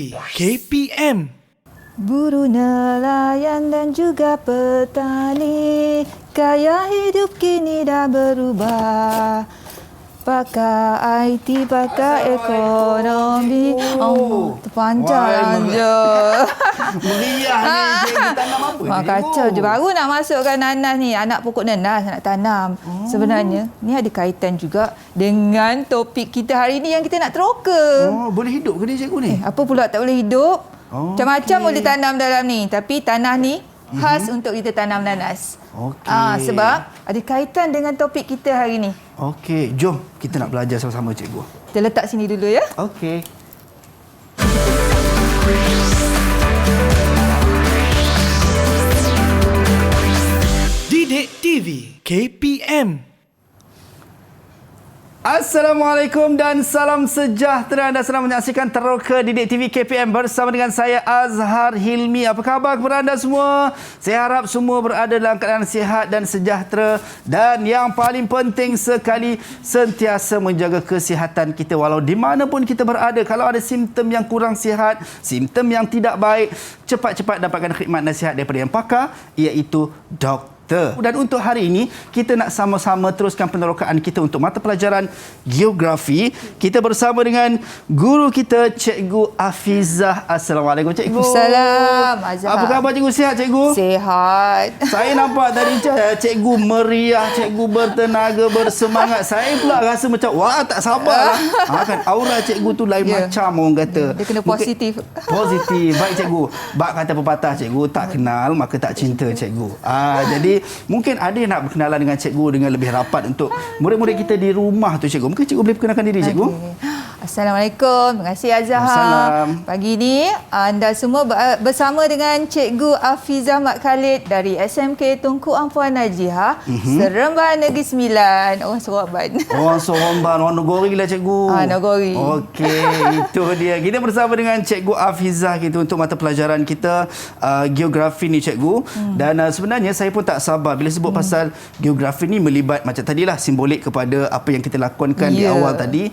TV KPM. Buruh, nelayan dan juga petani, gaya hidup kini dah berubah. Pakai IT, pakai ekonomi. Oh, terpanjang je. Meriah ni, cikgu tanam apa ni, cikgu? Kacau je. Baru nak masukkan nanas ni. Anak pokok nanas nak tanam. Sebenarnya, ni ada kaitan juga dengan topik kita hari ni yang kita nak teroka. Oh, boleh hidup ke ni, cikgu ni? Apa pula tak boleh hidup? Macam-macam okey. boleh tanam dalam ni. Tapi tanah ni khas untuk kita tanam nanas. Okey. Sebab ada kaitan dengan topik kita hari ni. Okey, jom kita nak belajar sama-sama, cikgu. Kita letak sini dulu ya. Okey. Didik TV KPM. Assalamualaikum dan salam sejahtera. Anda sedang menyaksikan Teroka Didik TV KPM bersama dengan saya Azhar Hilmi. Apa khabar kepada anda semua? Saya harap semua berada dalam keadaan sihat dan sejahtera, dan yang paling penting sekali, sentiasa menjaga kesihatan kita walau di mana pun kita berada. Kalau ada simptom yang kurang sihat, simptom yang tidak baik, cepat-cepat dapatkan khidmat nasihat daripada yang pakar, iaitu doktor. Dan untuk hari ini, kita nak sama-sama teruskan penerokaan kita untuk mata pelajaran geografi. Kita bersama dengan guru kita, Cikgu Afizah. Assalamualaikum, Cikgu. Assalamualaikum, Azhar. Apa khabar, Cikgu? Sihat, Cikgu? Sihat. Saya nampak tadi Cikgu meriah, Cikgu bertenaga, bersemangat. Saya pula rasa macam, wah, tak sabar. Kan, aura Cikgu tu lain macam orang kata. Dia kena positif. Positif. Baik, Cikgu. Bak kata pepatah, Cikgu, tak kenal maka tak cinta, Cikgu. Jadi mungkin ada yang nak berkenalan dengan cikgu dengan lebih rapat untuk murid-murid kita di rumah tu, cikgu. Mungkin cikgu boleh perkenalkan diri, cikgu. Assalamualaikum. Terima kasih, Azhar. Assalam. Pagi ni anda semua bersama dengan Cikgu Afizah Mat Khalid dari SMK Tunku Ampuan Najihah, Seremban Negeri Sembilan. Orang Seremban. Orang Seremban, orang Nogori lah, cikgu. Nogori. Okey, itu dia. Kita bersama dengan Cikgu Afizah kita untuk mata pelajaran kita geografi ni, cikgu. Dan sebenarnya saya pun tak sabar bila sebut pasal geografi ni, melibat macam tadilah simbolik kepada apa yang kita lakonkan di awal tadi,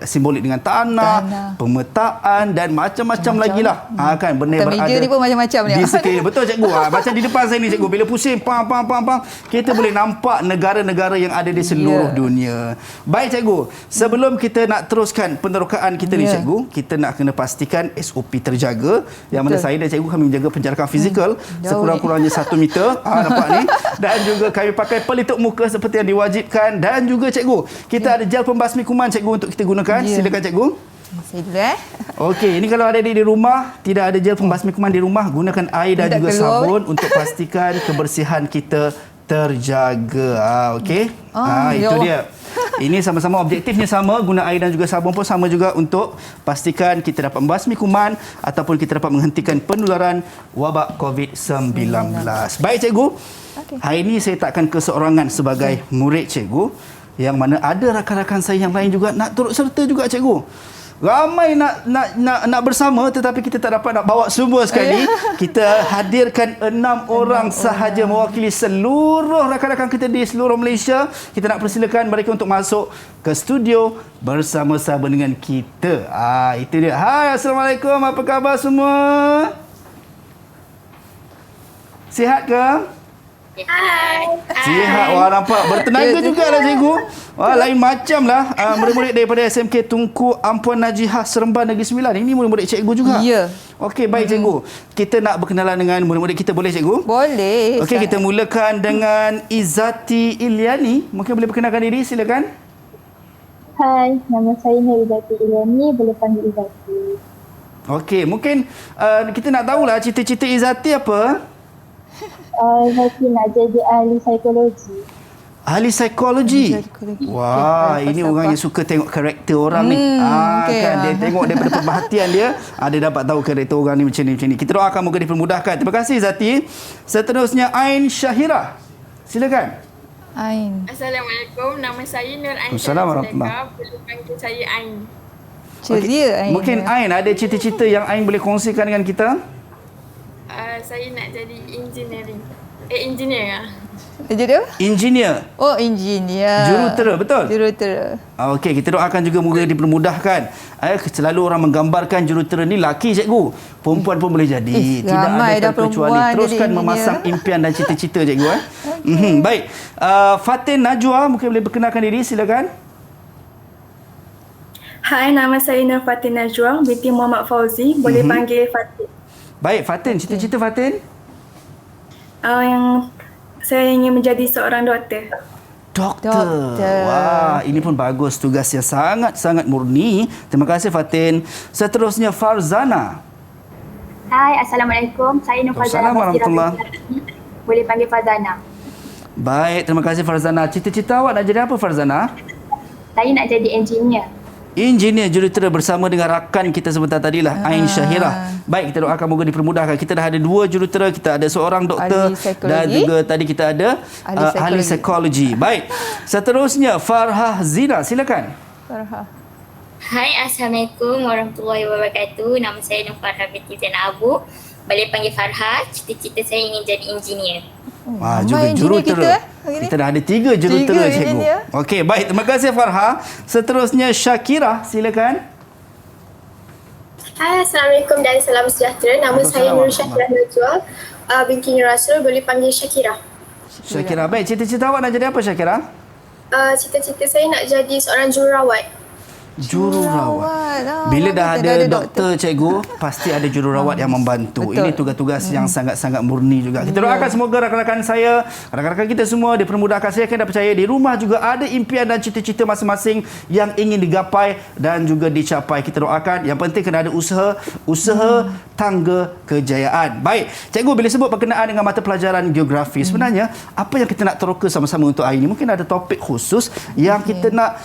simbolik dengan tanah, pemetaan dan macam-macam lagi lah. Kan, benda yang berada meja ni pun macam-macam di sekeliling. Betul, cikgu. Macam di depan saya ni, cikgu, bila pusing pam kita boleh nampak negara-negara yang ada di seluruh dunia. Baik, cikgu, sebelum kita nak teruskan penerokaan kita ni, cikgu, kita nak kena pastikan SOP terjaga. Yang mana saya dan cikgu kami menjaga penjarakan fizikal sekurang-kurangnya 1 meter. Nampak ni. Dan juga kami pakai pelitup muka seperti yang diwajibkan. Dan juga, cikgu, kita ada gel pembasmi kuman, cikgu, untuk kita gunakan. Silakan, cikgu. Saya dulu Okey, ini kalau ada di rumah tidak ada gel pembasmi kuman di rumah, gunakan air dan juga sabun untuk pastikan kebersihan kita terjaga. Okey. Itu dia. Ini sama-sama objektifnya sama, guna air dan juga sabun pun sama juga untuk pastikan kita dapat membasmi kuman ataupun kita dapat menghentikan penularan wabak COVID-19. Baik, cikgu. Hari ini saya takkan keseorangan sebagai murid, cikgu, yang mana ada rakan-rakan saya yang lain juga nak turut serta juga, cikgu. Ramai nak bersama, tetapi kita tak dapat nak bawa semua sekali. Kita hadirkan 6 orang sahaja mewakili seluruh rakan-rakan kita di seluruh Malaysia. Kita nak persilakan mereka untuk masuk ke studio bersama-sama dengan kita. Itu dia. Hai, Assalamualaikum. Apa khabar semua? Sihat ke? Hai. Sihat. Wah, nampak bertenaga jugalah, cikgu. Wah, lain macam lah. Murid-murid daripada SMK Tunku Ampuan Najihah Seremban Negeri Sembilan. Ini murid-murid cikgu juga. Ya. Okey, baik, cikgu. Kita nak berkenalan dengan murid-murid kita, boleh, cikgu? Boleh. Okey, kita mulakan dengan Izzati Iliani. Mungkin boleh perkenalkan diri, silakan. Hai, nama saya Nur Izzati Iliani, boleh panggil Izzati. Okey, mungkin kita nak tahulah cita-cita Izzati apa? Saya nak jadi ahli psikologi. Ahli psikologi. Wah, ini orang yang suka tengok karakter orang ni. Kan dia tengok daripada pemerhatian dia, dia dapat tahu karakter orang ni macam ni. Kita doakan moga dipermudahkan. Terima kasih, Zati. Seterusnya Ain Syahira. Silakan. Ain. Assalamualaikum, nama saya Nur Ain. Assalamualaikum. Boleh panggil saya Ain. Ceria, Ain. Mungkin Ain ada cita-cita yang Ain boleh kongsikan dengan kita? Saya nak jadi engineer. Jadi apa? Engineer. Oh, engineer. Jurutera, betul? Jurutera. Okey, kita doakan juga moga dipermudahkan. Selalu orang menggambarkan jurutera ni laki, cikgu. Perempuan pun boleh jadi. Tidak ramai ada dah terkecuali. perempuan Teruskan jadi memasang engineer. impian dan cita-cita, cikgu. Baik. Fatin Najwa, mungkin boleh perkenalkan diri, silakan. Hai, nama saya Nur Fatin Najwa, binti Muhammad Fauzi. Boleh panggil Fatin. Baik, Fatin. Cita-cita Fatin? Yang saya ingin menjadi seorang doktor. Doktor. Wah, ini pun bagus. Tugas yang sangat-sangat murni. Terima kasih, Fatin. Seterusnya, Farzana. Hai, Assalamualaikum. Saya Nur Fazana. Assalamualaikum warahmatullahi. Boleh panggil Fazana. Baik, terima kasih, Farzana. Cita-cita awak nak jadi apa, Farzana? Saya nak jadi engineer. Engineer jurutera bersama dengan rakan kita sebentar tadilah, Ain Syahira. Baik, kita doakan moga dipermudahkan. Kita dah ada 2 jurutera, kita ada seorang doktor dan juga tadi kita ada ahli psikologi. Baik, seterusnya Farhah Zina, silakan. Farhah. Hai, Assalamualaikum warahmatullahi wabarakatuh. Nama saya Nur Farhah binti Zainal Abu. Boleh panggil Farhah. Cita-cita saya ingin jadi engineer. Wah, juga jurutera. Kita dah ada 3 jurutera, cikgu. Okey, baik. Terima kasih, Farhah. Seterusnya Syakira, silakan. Hai, Assalamualaikum dan salam sejahtera. Nama saya Nur Syakira Najwa, binti Nur Rasul. Boleh panggil Syakira. Syakira, baik. Cita-cita awak nak jadi apa, Syakira? Cita-cita saya nak jadi seorang jururawat. Jururawat. Bila dah ada doktor, cikgu, pasti ada jururawat yang membantu. Ini tugas-tugas yang sangat-sangat murni juga. Kita doakan semoga rakan-rakan saya, rakan-rakan kita semua dipermudahkan. Saya akan percaya di rumah juga ada impian dan cita-cita masing-masing yang ingin digapai dan juga dicapai. Kita doakan. Yang penting kena ada usaha tangga kejayaan. Baik, cikgu bila sebut berkenaan dengan mata pelajaran geografi, sebenarnya apa yang kita nak teroka sama-sama untuk hari ini? Mungkin ada topik khusus yang kita nak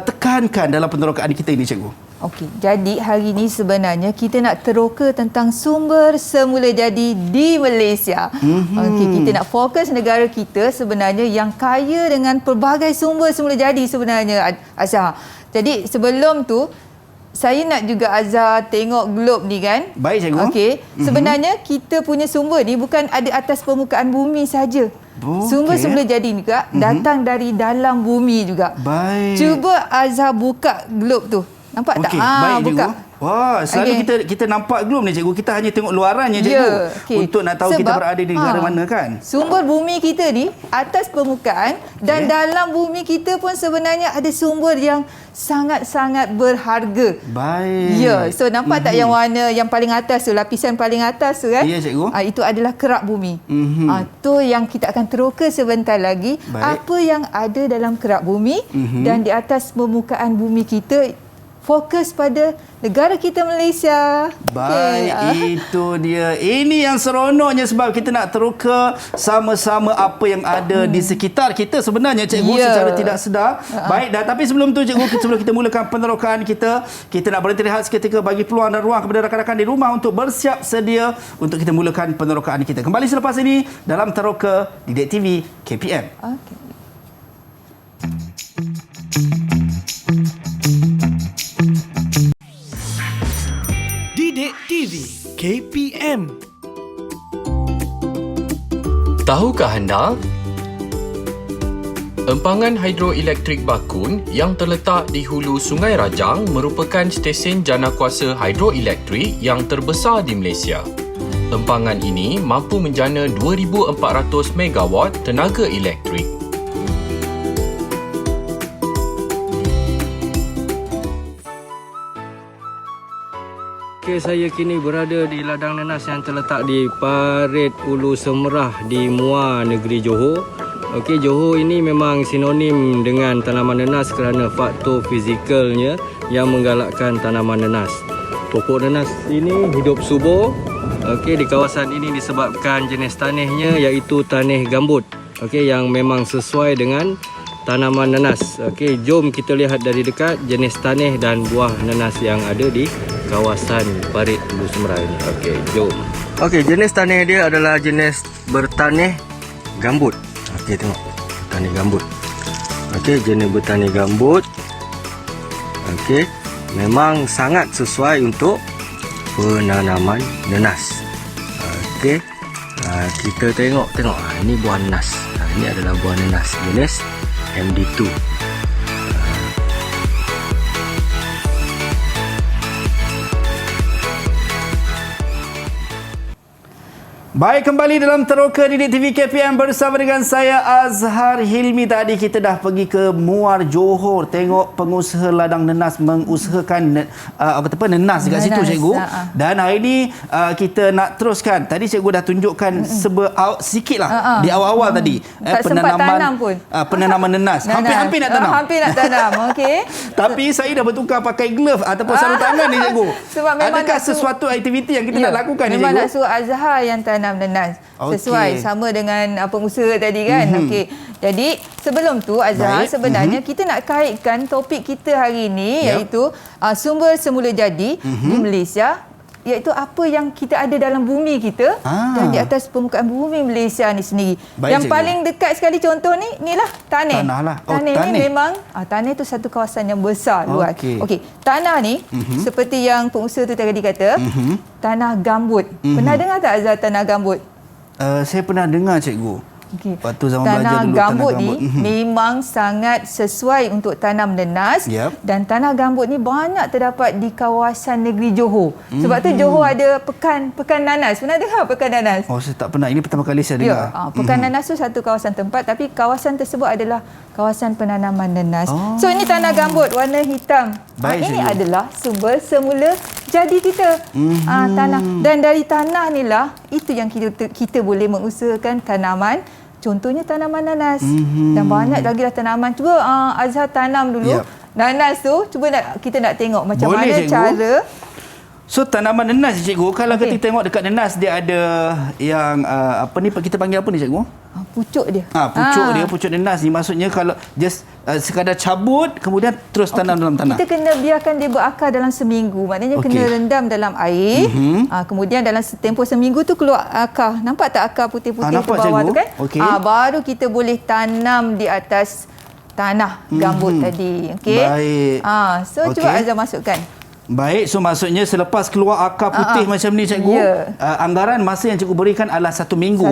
tekankan dalam penerokaan kita ini, cikgu. Okey, jadi hari ini sebenarnya kita nak teroka tentang sumber semula jadi di Malaysia. Okey, kita nak fokus negara kita sebenarnya yang kaya dengan pelbagai sumber semula jadi sebenarnya, Azhar. Jadi sebelum tu saya nak juga Azhar tengok globe ni kan. Baik, cikgu. Okey, sebenarnya kita punya sumber ni bukan ada atas permukaan bumi saja. Sumber semula jadi ni juga datang dari dalam bumi juga. Baik. Cuba Azhar buka globe tu. Nampak tak? Baik, buka. cikgu. Wah, selalu kita nampak globe ni, cikgu. Kita hanya tengok luarannya, cikgu. Untuk nak tahu kita berada di negara mana kan. Sumber bumi kita ni atas permukaan dan dalam bumi kita pun sebenarnya ada sumber yang sangat-sangat berharga. Baik. Ya, so nampak tak yang warna yang paling atas tu, lapisan paling atas tu kan? Ya, cikgu. Itu adalah kerak bumi. Tu yang kita akan teroka sebentar lagi. Baik. Apa yang ada dalam kerak bumi dan di atas permukaan bumi kita. Fokus pada negara kita Malaysia. Baik, itu dia. Ini yang seronoknya sebab kita nak teroka sama-sama apa yang ada di sekitar kita sebenarnya, cikgu, secara tidak sedar. Baik, tapi sebelum tu, cikgu, sebelum kita mulakan penerokaan kita nak berhenti rehat seketika bagi peluang dan ruang kepada rakan-rakan di rumah untuk bersiap sedia untuk kita mulakan penerokaan kita. Kembali selepas ini dalam Teroka Didik TV KPM. Okey. Didik TV KPM. Tahukah anda? Empangan hidroelektrik Bakun yang terletak di hulu Sungai Rajang merupakan stesen janakuasa hidroelektrik yang terbesar di Malaysia. Empangan ini mampu menjana 2,400 megawatt tenaga elektrik. Okey, saya kini berada di ladang nanas yang terletak di Parit Ulu Semerah di Muar, Negeri Johor. Okey, Johor ini memang sinonim dengan tanaman nanas kerana faktor fizikalnya yang menggalakkan tanaman nanas. Pokok nanas ini hidup subur. Okey, di kawasan ini disebabkan jenis tanahnya iaitu tanah gambut. Okey, yang memang sesuai dengan tanaman nanas. Okey, jom kita lihat dari dekat jenis tanah dan buah nanas yang ada di kawasan Parit Ulu Semerah ini. Okey, jom. Okey, jenis tanah dia adalah jenis bertanah gambut. Okey, tengok. Tanah gambut. Okey, jenis bertanah gambut. Okey, memang sangat sesuai untuk penanaman nanas. Okey. Kita tengok. Ini buah nanas. Ini adalah buah nenas jenis MD2. Baik, kembali dalam Teroka Didik TV KPM bersama dengan saya Azhar Hilmi. Tadi kita dah pergi ke Muar Johor, tengok pengusaha ladang nenas mengusahakan nenas dekat situ cikgu. Dan hari ini kita nak teruskan. Tadi cikgu dah tunjukkan sikitlah di awal-awal tadi penanaman nenas. Hampir nak tanam. Hampir nak tanam. Okey. Tapi saya dah bertukar pakai glove ataupun sarung tangan ni cikgu. Sebab memang adakah sesuatu aktiviti yang kita nak lakukan ni cikgu? Memang nak suruh Azhar yang tanam nenas. Sesuai sama dengan pengusaha tadi kan. Okey. Jadi sebelum tu Azhar, sebenarnya kita nak kaitkan topik kita hari ini iaitu sumber semula jadi di Malaysia, iaitu apa yang kita ada dalam bumi kita dan di atas permukaan bumi Malaysia ni sendiri. Yang paling dekat sekali contoh ni, inilah tanah. Tanah ni memang tanah itu satu kawasan yang besar, luas. Okey, tanah ni seperti yang pengusaha tu tadi kata, tanah gambut. Pernah dengar tak Azhar tanah gambut? Saya pernah dengar cikgu. Okay. Waktu zaman tanah belajar dulu, gambut ni memang sangat sesuai untuk tanam nenas. Dan tanah gambut ni banyak terdapat di kawasan negeri Johor. Sebab tu Johor ada pekan nanas. Pernah dengar pekan nanas? Oh, saya tak pernah. Ini pertama kali saya dengar. Pekan nanas tu satu kawasan tempat, tapi kawasan tersebut adalah kawasan penanaman nenas. So ini tanah gambut warna hitam. Ini adalah sumber semula jadi kita. Tanah. Dan dari tanah ni lah, itu yang kita boleh mengusahakan tanaman. Contohnya tanaman nanas. Dan banyak lagi lah tanaman. Cuba Azhar tanam dulu. Nanas tu, cuba kita nak tengok macam mana cara. So tanaman nenas cikgu, kalau kita tengok dekat nenas dia ada yang kita panggil apa ni cikgu? Pucuk dia. Pucuk nenas ni maksudnya kalau just sekadar cabut kemudian terus tanam dalam tanah. Kita kena biarkan dia berakar dalam seminggu. Maknanya kena rendam dalam air. Kemudian dalam tempoh seminggu tu keluar akar. Nampak tak akar putih-putih ke bawah tu kan? Baru kita boleh tanam di atas tanah gambut tadi. Okey. Baik. So cuba Azhar masukkan. Baik, so maksudnya selepas keluar akar putih macam ni cikgu, anggaran masa yang cikgu berikan adalah 1 minggu.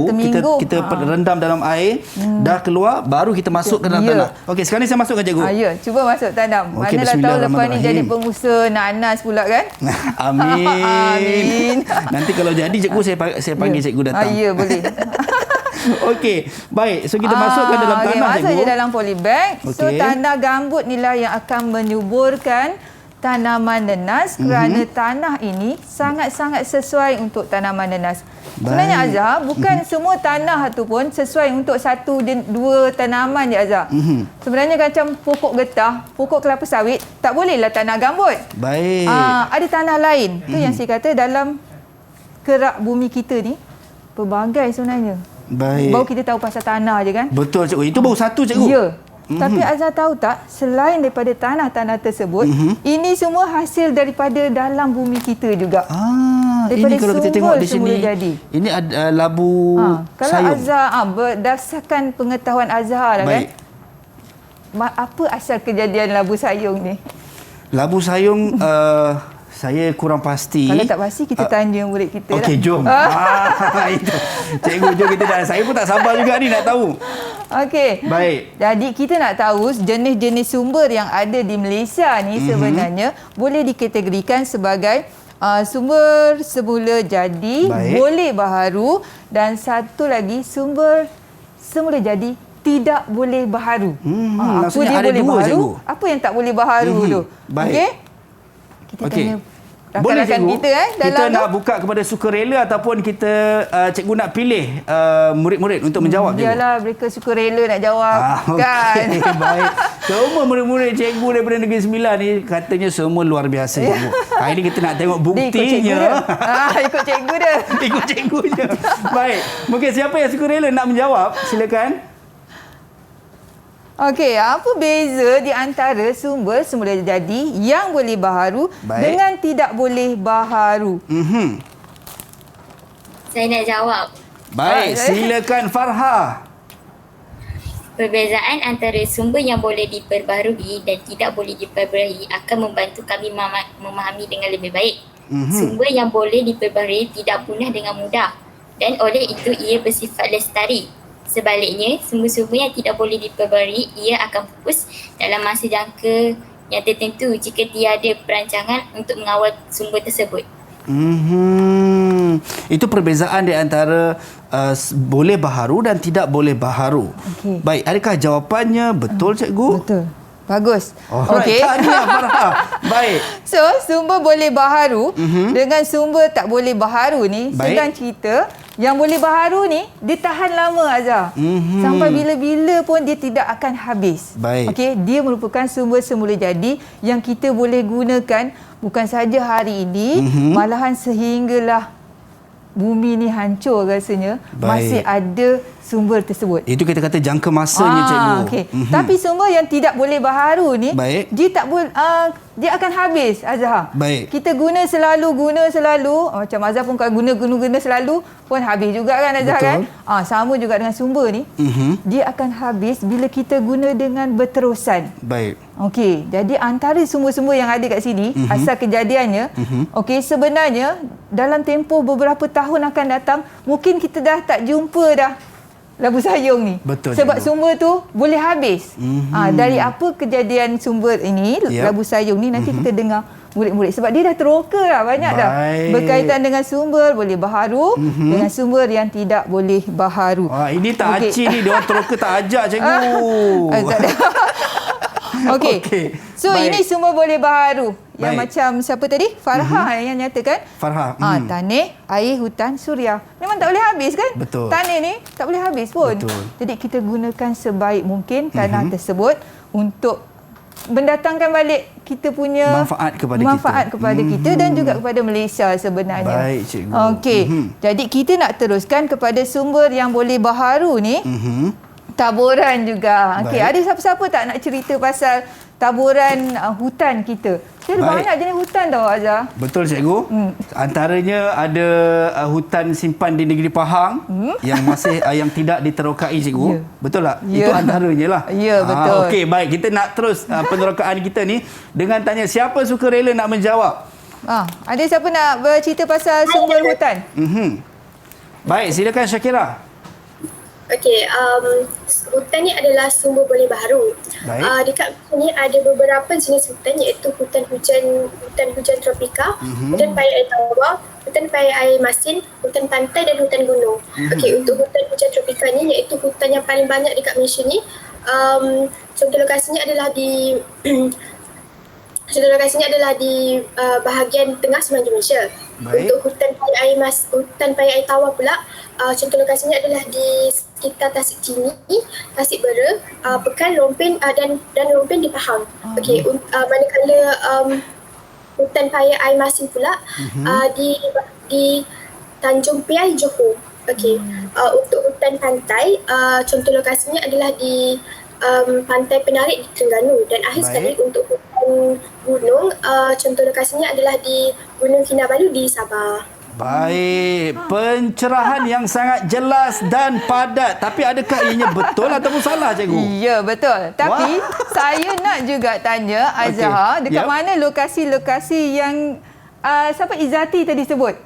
Kita rendam dalam air, dah keluar, baru kita masuk ke dalam tanah. Okey, sekarang ni saya masukkan cikgu. Cuba masuk tanam. Manalah tahu lepas ni jadi pengusaha nanas pula kan? Amin. Nanti kalau jadi cikgu, saya panggil cikgu datang. Ya, boleh. Okey, baik. So kita masukkan dalam tanah cikgu. Masuk je dalam polybag. So tanah gambut ni lah yang akan menyuburkan tanaman nenas kerana tanah ini sangat-sangat sesuai untuk tanaman nenas. Sebenarnya Azhar, bukan semua tanah tu pun sesuai untuk 1-2 tanaman je Azhar. Sebenarnya macam pokok getah, pokok kelapa sawit, tak bolehlah tanah gambut. Baik. Ada tanah lain. Tu yang saya kata dalam kerak bumi kita ni pelbagai sebenarnya. Baik. Baru kita tahu pasal tanah je kan? Betul cikgu. Itu baru satu cikgu. Ya. Tapi Azhar tahu tak, selain daripada tanah-tanah tersebut, ini semua hasil daripada dalam bumi kita juga. Ini kalau kita tengok di sini, ini ada labu kalau sayung. Azhar, berdasarkan pengetahuan Azhar kan, apa asal kejadian labu sayung ni? Labu sayung, saya kurang pasti. Kalau tak pasti, kita tanya murid kita lah. Okey, jom. Itu. Cikgu, jom kita dah. Saya pun tak sabar juga ni nak tahu. Okey. Baik. Jadi kita nak tahu jenis-jenis sumber yang ada di Malaysia ni sebenarnya boleh dikategorikan sebagai sumber semula jadi, boleh baharu, dan satu lagi sumber semula jadi tidak boleh baharu. Apa dia boleh baharu? Cikgu. Apa yang tak boleh baharu tu? Baik. Okey. Kita tanya rakan-rakan kita kita nak buka kepada sukarela ataupun kita cikgu nak pilih murid-murid untuk menjawab cikgu. Biarlah mereka sukarela nak jawab kan. Baik. Semua murid-murid cikgu daripada Negeri Sembilan ni katanya semua luar biasa cikgu. Hari ni kita nak tengok buktinya. Ikut cikgu dia. Ikut cikgunya. Baik. Mungkin siapa yang sukarela nak menjawab, silakan. Okey, apa beza di antara sumber semula jadi yang boleh baharu dengan tidak boleh baharu? Saya nak jawab. Baik, silakan Farha. Perbezaan antara sumber yang boleh diperbarui dan tidak boleh diperbarui akan membantu kami memahami dengan lebih baik. Sumber yang boleh diperbarui tidak punah dengan mudah dan oleh itu ia bersifat lestari. Sebaliknya, sumber-sumber yang tidak boleh diperbarui ia akan pupus dalam masa jangka yang tertentu jika tiada perancangan untuk mengawal sumber tersebut. Itu perbezaan di antara boleh baharu dan tidak boleh baharu. Okey. Baik, adakah jawapannya betul cikgu? Betul. Bagus. Okey. Tahniah Farah. Baik. So, sumber boleh baharu dengan sumber tak boleh baharu ni sedang cerita yang boleh baharu ni dia tahan lama Azhar. Sampai bila-bila pun dia tidak akan habis. Baik. Okey, dia merupakan sumber semula jadi yang kita boleh gunakan bukan saja hari ini, malahan sehinggalah bumi ni hancur rasanya, masih ada sumber tersebut. Itu kita kata jangka masanya cikgu. Okay. Tapi sumber yang tidak boleh baharu ni, Baik. dia tak boleh, dia akan habis Azhar. Baik. Kita guna selalu. Macam Azhar pun kalau guna selalu pun habis juga kan Azhar. Betul. Kan? Sama juga dengan sumber ni. Dia akan habis bila kita guna dengan berterusan. Baik. Okey, jadi antara sumber-sumber yang ada kat sini, asal kejadiannya, okey, sebenarnya dalam tempoh beberapa tahun akan datang, mungkin kita dah tak jumpa dah labu sayung ni. Betul, sebab cikgu. sumber tu boleh habis. Dari apa kejadian sumber ini, labu sayung ni, nanti kita dengar murid-murid. Sebab dia dah teroka dah, banyak dah. Baik. Berkaitan dengan sumber boleh baharu, dengan sumber yang tidak boleh baharu. Ini tak Okey. acik ni, dia orang teroka tak ajak cikgu. Tak ada. Okey. Okey. So Baik. ini semua boleh baharu. Yang Baik. macam siapa tadi? Farha yang nyatakan. Farha. Tanah, air, hutan, suria. Memang tak boleh habis kan? Betul. Tanah ni tak boleh habis pun. Betul. Jadi kita gunakan sebaik mungkin tanah tersebut untuk mendatangkan balik kita punya manfaat kepada kita dan juga kepada Malaysia sebenarnya. Baik, cikgu. Okey. Jadi kita nak teruskan kepada sumber yang boleh baharu ni. Taburan juga. Okey, Baik. ada siapa-siapa tak nak cerita pasal taburan hutan kita? Kita ada Baik. banyak jenis hutan tau Azhar. Betul cikgu. Antaranya ada hutan simpan di negeri Pahang yang masih yang tidak diterokai cikgu. Ya. Betul tak? Ya. Itu antaranya lah. Ya, betul. Okey, baik. Kita nak terus penerokaan kita ni dengan tanya siapa suka rela nak menjawab. Ada siapa nak bercerita pasal sumber hutan? Baik, silakan Syakira. Okey, hutan ni adalah sumber boleh baharu. Baik. Dekat sini ada beberapa jenis hutan iaitu hutan hujan tropika, hutan paya air tawar, hutan paya air masin, hutan pantai dan hutan gunung. Okey, untuk hutan hujan tropika ni iaitu hutan yang paling banyak dekat Malaysia ni. Contoh lokasinya adalah di bahagian tengah semenanjung Malaysia. Baik. Untuk hutan paya air tawar pula, contoh lokasinya adalah di sekitar Tasik Chini, Tasik Bera, Pekan, Rompin dan Rompin di Pahang. Okey, manakala hutan paya air masin pula di Tanjung Piai, Johor. Okey, untuk hutan pantai, contoh lokasinya adalah di Pantai Penarik di Terengganu, dan akhir sekali untuk hutan gunung, contoh lokasinya adalah di Gunung Kinabalu di Sabah. Baik, pencerahan yang sangat jelas dan padat. Tapi adakah ianya betul ataupun salah cikgu? Ya, betul. Tapi saya nak juga tanya Azhar, Okey. dekat Yap. mana lokasi-lokasi yang siapa Izzati tadi sebut?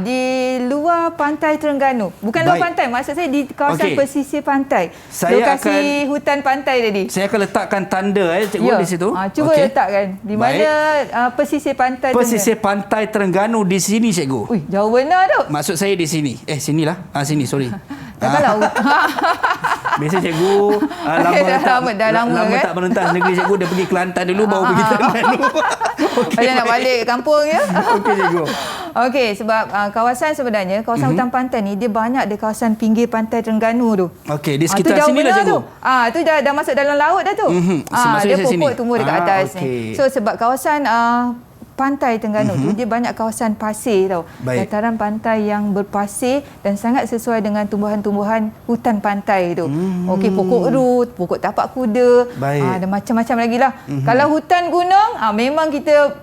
Di luar pantai Terengganu. Bukan luar Baik. pantai, maksud saya di kawasan Okey. pesisir pantai. Saya Lokasi hutan pantai tadi. Saya akan letakkan tanda cikgu di situ. Cuba Okey. letakkan di mana pesisir pantai Pesisir pantai Terengganu di sini cikgu. Ui, jauh benar tu. Maksud saya di sini. Sinilah. Sini, sorry. Kalau Biasa cikgu dah lama kan? tak merentas negeri cikgu, dia pergi Kelantan dulu baru pergi Terengganu. Saya nak balik kampung ya. Okey cikgu. Okey, sebab kawasan sebenarnya, kawasan hutan pantai ni dia banyak di kawasan pinggir pantai Terengganu tu. Okey, di Tu sekitar jauh sinilah benar cikgu. tu. Tu dah masuk dalam laut dah tu. Maksudnya Dia sini. pokok tumbuh dekat atas okey. ni. So sebab kawasan pantai Terengganu tu dia banyak kawasan pasir tau. Baik. Dataran pantai yang berpasir dan sangat sesuai dengan tumbuhan-tumbuhan hutan pantai tu. Okey, pokok rut, pokok tapak kuda, Baik. dan macam-macam lagi lah. Kalau hutan gunung, memang kita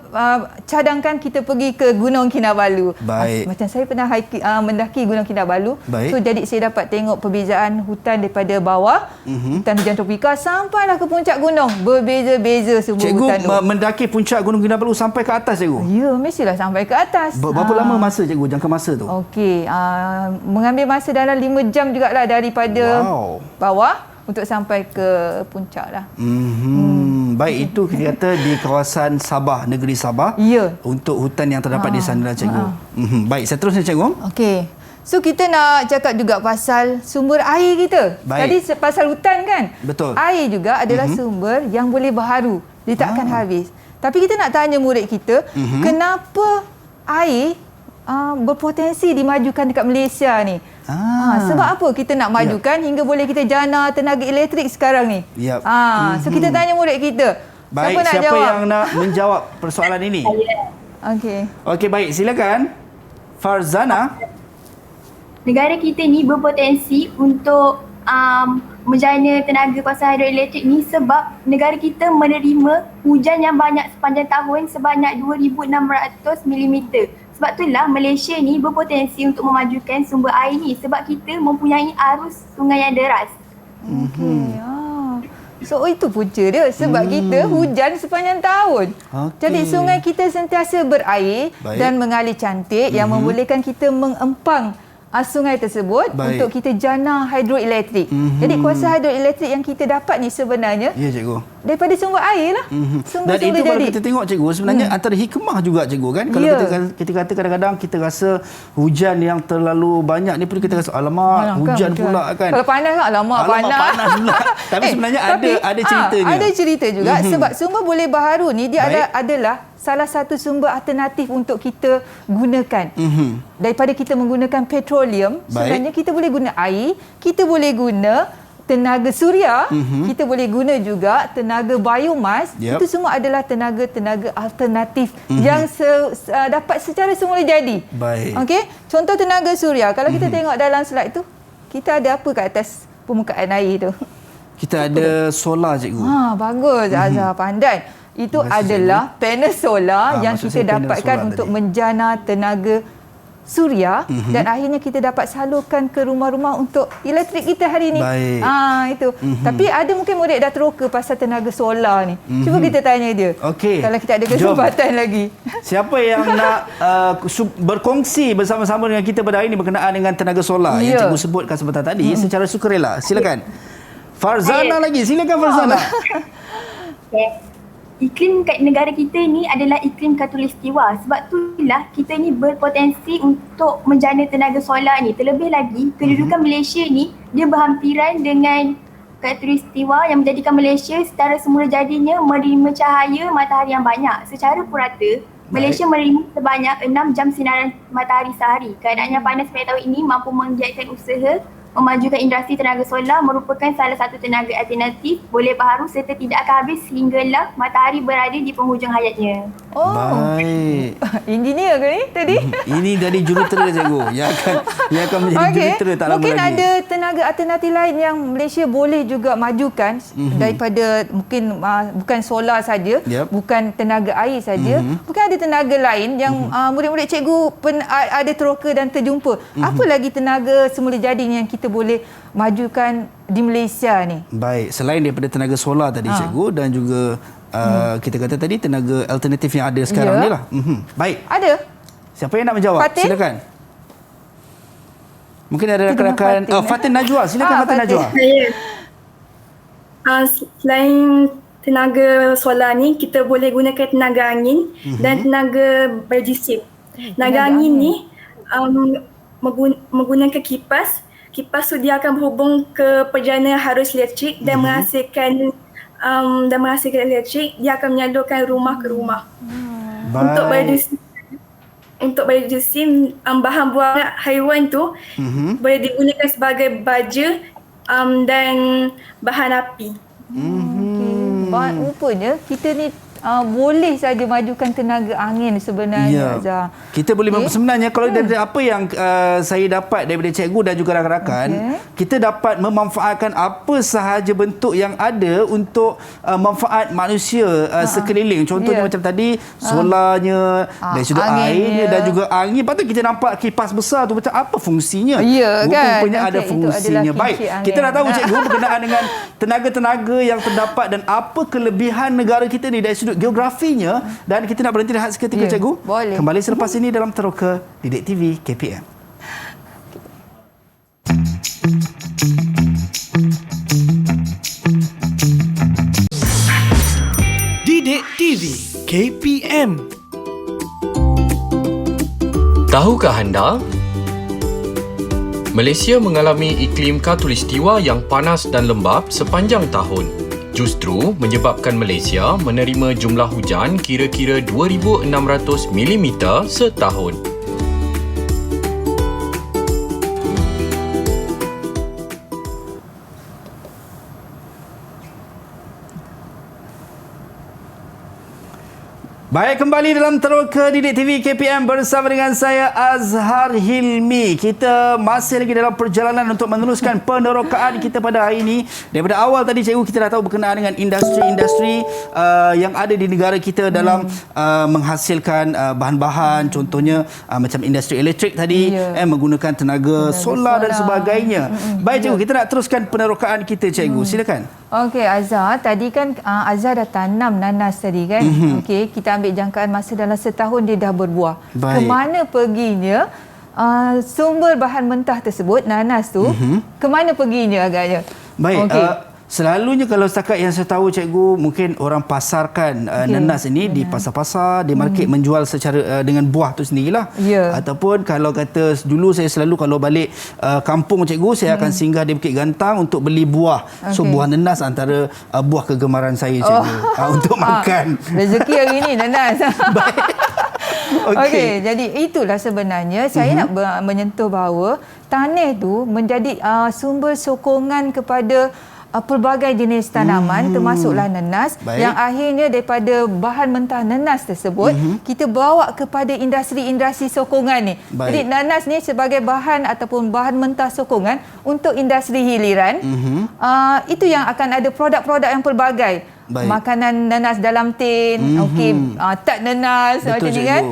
cadangkan kita pergi ke Gunung Kinabalu. Baik. Macam saya pernah mendaki Gunung Kinabalu. Baik. So jadi saya dapat tengok perbezaan hutan daripada bawah, hutan hujan tropika sampailah ke puncak gunung. Berbeza-beza semua Cikgu hutan tu. mendaki puncak Gunung Kinabalu sampai ke atas atas cikgu? Ya, mestilah sampai ke atas. Berapa lama masa cikgu, jangka masa tu? Okey, mengambil masa dalam 5 jam jugalah daripada bawah untuk sampai ke puncak lah. Baik, itu kita kata di kawasan Sabah, negeri Sabah. Ya. Untuk hutan yang terdapat di sana lah cikgu. Baik, seterusnya cikgu. Okey. So kita nak cakap juga pasal sumber air kita. Baik. Tadi pasal hutan kan? Betul. Air juga adalah sumber yang boleh berharu. Dia tak akan habis. Tapi kita nak tanya murid kita, kenapa air berpotensi dimajukan dekat Malaysia ni? Sebab apa kita nak majukan hingga boleh kita jana tenaga elektrik sekarang ni? So kita tanya murid kita. Baik, siapa jawab? yang nak menjawab persoalan ini? Okey, baik, silakan. Farzana. Negara kita ni berpotensi untuk menjana tenaga kuasa hidroelektrik ni sebab negara kita menerima hujan yang banyak sepanjang tahun sebanyak 2,600 mm. Sebab itulah Malaysia ni berpotensi untuk memajukan sumber air ni sebab kita mempunyai arus sungai yang deras. So itu punca dia sebab kita hujan sepanjang tahun. Jadi sungai kita sentiasa berair dan mengalir cantik yang membolehkan kita mengempang sungai tersebut untuk kita jana hidroelektrik. Jadi kuasa hidroelektrik yang kita dapat ni sebenarnya daripada sumber air lah. Dan itu kalau kita tengok cikgu sebenarnya antara hikmah juga cikgu kan. Kalau kita kata kadang-kadang kita rasa hujan yang terlalu banyak ni pun kita rasa alamak hujan pula kan. Kalau panas kan alamak panas pula. Tapi sebenarnya ada ceritanya. Ada cerita juga sebab sumber boleh berharu ni dia adalah salah satu sumber alternatif untuk kita gunakan. Daripada kita menggunakan petroleum, sebenarnya kita boleh guna air, kita boleh guna tenaga suria, kita boleh guna juga tenaga biomas. Itu semua adalah tenaga-tenaga alternatif yang dapat secara semula jadi. Okey, contoh tenaga suria, kalau kita tengok dalam slide tu, kita ada apa kat atas permukaan air tu? Kita ada solar cikgu. Bagus, Azhar pandai. Itu adalah panel solar yang kita dapatkan untuk menjana tenaga suria dan akhirnya kita dapat salurkan ke rumah-rumah untuk elektrik kita hari ini. Itu. Tapi ada mungkin murid dah teroka pasal tenaga solar ni. Cuba kita tanya dia. Kalau kita ada kesempatan lagi. Siapa yang nak berkongsi bersama-sama dengan kita pada hari ini berkenaan dengan tenaga solar yang cikgu sebutkan sebentar tadi secara sukarela. Silakan. Farzana lagi. Silakan Farzana. Iklim kat negara kita ni adalah iklim khatulistiwa. Sebab itulah kita ni berpotensi untuk menjana tenaga solar ni. Terlebih lagi, kedudukan Malaysia ni dia berhampiran dengan khatulistiwa yang menjadikan Malaysia secara semula jadinya menerima cahaya matahari yang banyak. Secara purata, Malaysia menerima sebanyak 6 jam sinaran matahari sehari. Keadaan yang panas pada tahun ini mampu menggiatkan usaha memajukan industri tenaga solar merupakan salah satu tenaga alternatif boleh berharu serta tidak akan habis sehinggalah matahari berada di penghujung hayatnya. Baik. Engineer ke ni tadi? Ini dari jurutera cikgu. Yang akan menjadi jurutera tak lama lagi. Mungkin ada tenaga alternatif lain yang Malaysia boleh juga majukan daripada mungkin bukan solar saja, bukan tenaga air saja. Mungkin ada tenaga lain yang murid-murid cikgu ada teroka dan terjumpa. Apa lagi tenaga semula jadi yang kita boleh majukan di Malaysia ni? Baik, selain daripada tenaga solar tadi cikgu dan juga kita kata tadi tenaga alternatif yang ada sekarang ni lah. Baik. Ada. Siapa yang nak menjawab? Fatin? Silakan. Mungkin ada rakan-rakan Fatin Najwa. Silakan Fatin Najwa. Selain tenaga solar ni, kita boleh gunakan tenaga angin dan tenaga biogeosim. Tenaga angin ni menggunakan kipas. Kipas tu dia akan berhubung ke pejana arus elektrik dan menghasilkan elektrik. Dia akan menyalurkan rumah ke rumah. Untuk biogeosim, bahan buang haiwan tu boleh digunakan sebagai baja dan bahan api. Rupanya kita ni boleh saja majukan tenaga angin sebenarnya. Kita boleh sebenarnya kalau dari apa yang saya dapat daripada cikgu dan juga rakan-rakan, kita dapat memanfaatkan apa sahaja bentuk yang ada untuk manfaat manusia sekeliling. Contohnya macam tadi solarnya, dari sudut airnya dan juga angin. Lepas tu kita nampak kipas besar tu macam apa fungsinya. Rupanya ada fungsinya. Baik, kita dah tahu cikgu berkenaan dengan tenaga-tenaga yang terdapat dan apa kelebihan negara kita ni dari sudut geografinya. Dan kita nak berhenti rehat seketika, cikgu. Boleh. Kembali selepas ini dalam Teroka Didik TV KPM. Didik TV KPM. Tahukah anda? Malaysia mengalami iklim khatulistiwa yang panas dan lembap sepanjang tahun. Justru menyebabkan Malaysia menerima jumlah hujan kira-kira 2,600 mm setahun. Baik, kembali dalam Teroka Didik TV KPM bersama dengan saya Azhar Hilmi. Kita masih lagi dalam perjalanan untuk meneruskan penerokaan kita pada hari ini. Daripada awal tadi cikgu kita dah tahu berkenaan dengan industri-industri yang ada di negara kita dalam menghasilkan bahan-bahan, contohnya macam industri elektrik tadi, menggunakan tenaga solar dan sebagainya. Baik cikgu, kita nak teruskan penerokaan kita cikgu. Silakan. Okey Azhar, tadi kan Azhar dah tanam nanas tadi kan. Okey, kita ambil jangkaan masa dalam setahun dia dah berbuah. Baik. Kemana perginya sumber bahan mentah tersebut, nanas tu, kemana perginya agaknya? Baik, Okey. selalunya kalau setakat yang saya tahu cikgu, mungkin orang pasarkan nanas ini di pasar-pasar, di market menjual secara dengan buah tu sendirilah. Ataupun kalau kata dulu saya selalu kalau balik kampung cikgu, saya akan singgah di Bukit Gantang untuk beli buah. So buah nanas antara buah kegemaran saya cikgu untuk makan. Rezeki hari ini nanas. Okey, jadi itulah sebenarnya saya nak menyentuh bahawa tanah tu menjadi sumber sokongan kepada pelbagai jenis tanaman termasuklah nanas. Baik. Yang akhirnya daripada bahan mentah nanas tersebut kita bawa kepada industri-industri sokongan ni. Baik. Jadi nanas ni sebagai bahan ataupun bahan mentah sokongan untuk industri hiliran. Itu yang akan ada produk-produk yang pelbagai. Baik. Makanan nanas dalam tin, tart nanas macam ni kan.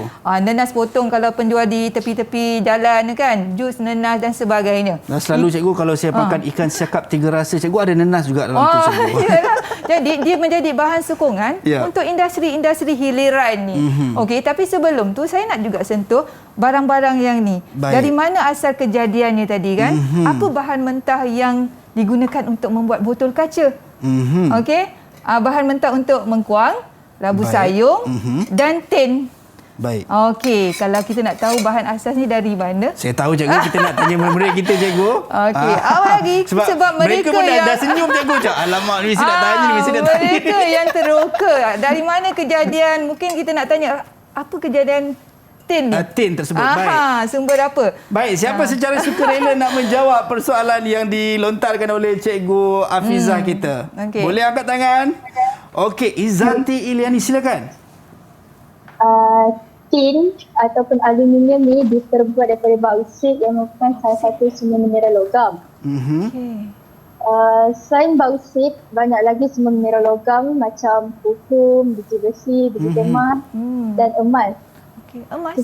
Nanas potong kalau penjual di tepi-tepi jalan kan, jus nanas dan sebagainya. Dan selalu cikgu kalau saya makan ikan siakap 3 rasa, cikgu ada nanas juga dalam tu cikgu. Jadi dia menjadi bahan sokongan untuk industri-industri hiliran ni. Okey, tapi sebelum tu saya nak juga sentuh barang-barang yang ni. Baik. Dari mana asal kejadiannya tadi kan? Apa bahan mentah yang digunakan untuk membuat botol kaca? Okey. Bahan mentah untuk mengkuang, labu sayung dan tin. Baik. Okey, kalau kita nak tahu bahan asas ni dari mana? Saya tahu cikgu, kita nak tanya murid kita cikgu. Okey, awal lagi sebab mereka pun yang dah senyum cikgu. Alamak, ni mesti nak tanya, ni mesti nak tanya. Mereka yang teroka. Dari mana kejadian? Mungkin kita nak tanya apa kejadian tin ni? Tin tersebut. Baik. Sumber apa? Baik, siapa secara sukarela nak menjawab persoalan yang dilontarkan oleh Cikgu Afizah kita? Boleh angkat tangan? Okey, Izzati Iliani, silakan. Tin ataupun aluminium ni diperbuat daripada bauksit yang merupakan salah satu sumber mineral logam. Selain bauksit, banyak lagi sumber mineral logam macam puhum, biji besi, biji kemas dan emas. Emas.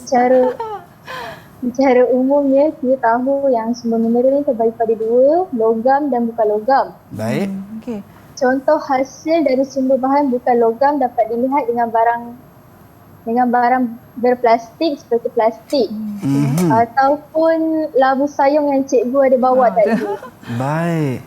Secara umumnya kita tahu yang sumber mineral ni terbagi pada 2, logam dan bukan logam. Baik. Contoh hasil dari sumber bahan bukan logam dapat dilihat dengan barang berplastik seperti plastik ataupun labu sayung yang cikgu ada bawa tadi. Baik.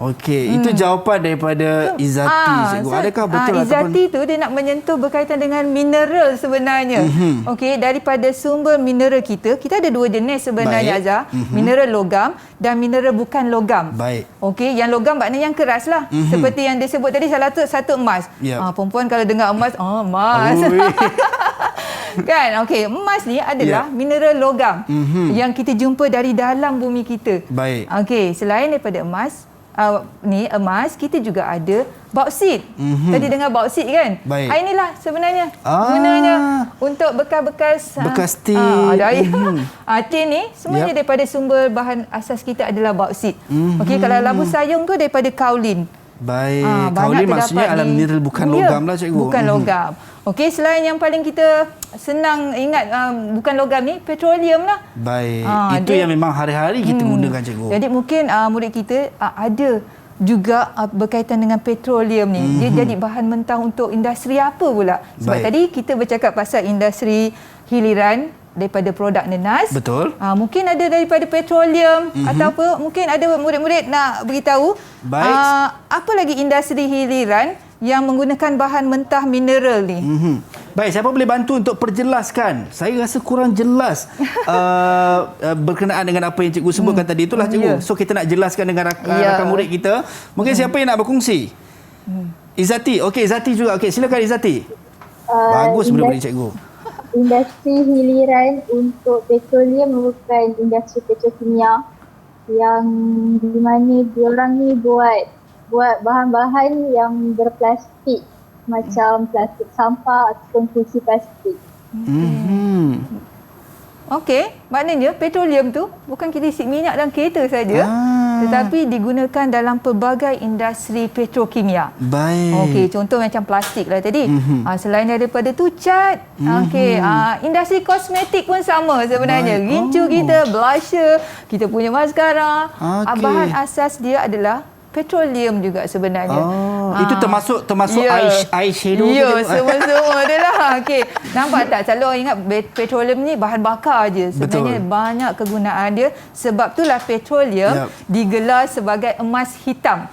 Okey, itu Hmm. jawapan daripada Izzati, cikgu. Adakah betul Izzati tu dia nak menyentuh berkaitan dengan mineral sebenarnya. Okey, daripada sumber mineral kita ada dua jenis sebenarnya, Azhar. Mineral logam dan mineral bukan logam. Baik. Okey, yang logam maknanya yang keras lah. Seperti yang disebut tadi, salah satu emas. Yep. Perempuan kalau dengar emas, emas. Kan? Okey, emas ni adalah mineral logam yang kita jumpa dari dalam bumi kita. Baik. Okey, selain daripada emas, emas, kita juga ada bauksit. Tadi dengar bauksit kan? Baik. Inilah sebenarnya gunanya untuk bekas-bekas tin. Tin ni semuanya daripada sumber bahan asas kita adalah bauksit. Okey, kalau labu sayung tu daripada kaolin. Baik. Kaolin maksudnya adalah mineral bukan logam lah, cikgu. Bukan logam. Okey, selain yang paling kita senang ingat bukan logam ni, petroleum lah. Baik. Itu yang memang hari-hari kita gunakan, cikgu. Jadi mungkin murid kita ada juga berkaitan dengan petroleum ni. Dia jadi bahan mentah untuk industri apa pula? Sebab tadi kita bercakap pasal industri hiliran daripada produk nenas. Betul. Mungkin ada daripada petroleum atau apa. Mungkin ada murid-murid nak beritahu. Baik. Apa lagi industri hiliran yang menggunakan bahan mentah mineral ni? Baik, siapa boleh bantu untuk perjelaskan? Saya rasa kurang jelas berkenaan dengan apa yang cikgu sebutkan tadi. Itulah cikgu. So kita nak jelaskan dengan rakan murid kita. Mungkin siapa yang nak berkongsi? Izzati. Okey, Izzati juga. Okey, silakan Izzati. Bagus murid-murid cikgu. Industri hiliran untuk petroleum merupakan industri petrokimia yang di mana diorang ni buat bahan-bahan yang berplastik macam plastik sampah ataupun kursi plastik. Okey, maknanya petroleum tu bukan kita isi minyak dalam kereta saja, tetapi digunakan dalam pelbagai industri petrokimia. Baik. Okey, contoh macam plastik lah tadi. Selain daripada tu cat. Okey, industri kosmetik pun sama sebenarnya. Gincu kita, blusher, kita punya mascara. Bahan asas dia adalah petroleum juga sebenarnya. Itu termasuk eyeshadow. Ya, semua-semua dia lah. Okey. Nampak tak? Selalu orang ingat petroleum ni bahan bakar je. Sebenarnya banyak kegunaan dia. Sebab itulah petroleum digelar sebagai emas hitam.